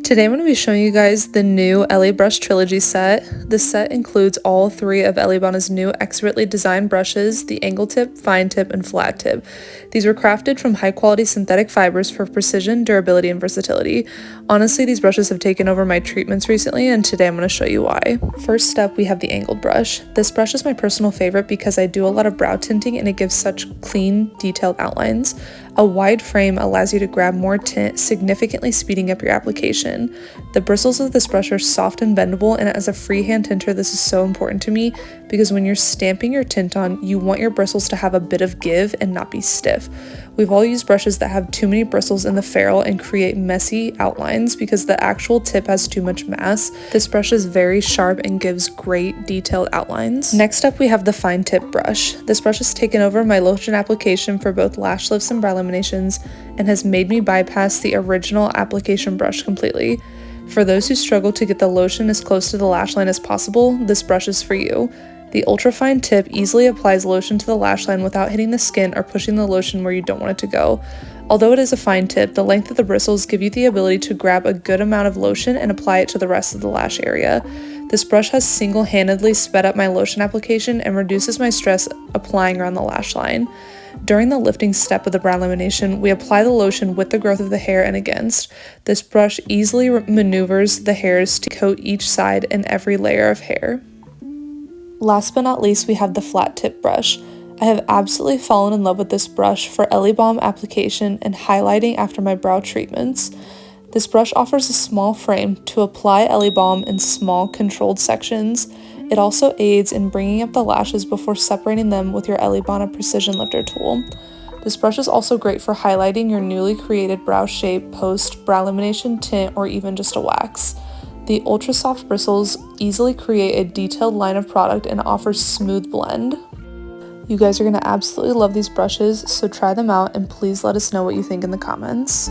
Today I'm going to be showing you guys the new ElleeBRUSH Trilogy Set. This set includes all three of Elleebana's new expertly designed brushes, the angle tip, fine tip, and flat tip. These were crafted from high quality synthetic fibers for precision, durability, and versatility. Honestly, these brushes have taken over my treatments recently, and today I'm going to show you why. First up, we have the angled brush. This brush is my personal favorite because I do a lot of brow tinting and it gives such clean, detailed outlines. A wide frame allows you to grab more tint, significantly speeding up your application. The bristles of this brush are soft and bendable, and as a freehand tinter this is so important to me because when you're stamping your tint on, you want your bristles to have a bit of give and not be stiff. We've all used brushes that have too many bristles in the ferrule and create messy outlines because the actual tip has too much mass. This brush is very sharp and gives great detailed outlines. Next up, we have the fine tip brush. This brush has taken over my lotion application for both lash lifts and brow laminations and has made me bypass the original application brush completely. For those who struggle to get the lotion as close to the lash line as possible, this brush is for you. The ultra-fine tip easily applies lotion to the lash line without hitting the skin or pushing the lotion where you don't want it to go. Although it is a fine tip, the length of the bristles give you the ability to grab a good amount of lotion and apply it to the rest of the lash area. This brush has single-handedly sped up my lotion application and reduces my stress applying around the lash line. During the lifting step of the brow lamination, we apply the lotion with the growth of the hair and against. This brush easily maneuvers the hairs to coat each side and every layer of hair. Last but not least, we have the flat tip brush. I have absolutely fallen in love with this brush for Ellie Balm application and highlighting after my brow treatments. This brush offers a small frame to apply Ellie Balm in small controlled sections. It also aids in bringing up the lashes before separating them with your Elleebana Precision Lifter tool. This brush is also great for highlighting your newly created brow shape post brow lamination, tint, or even just a wax. The ultra soft bristles easily create a detailed line of product and offers smooth blend. You guys are going to absolutely love these brushes, so try them out and please let us know what you think in the comments.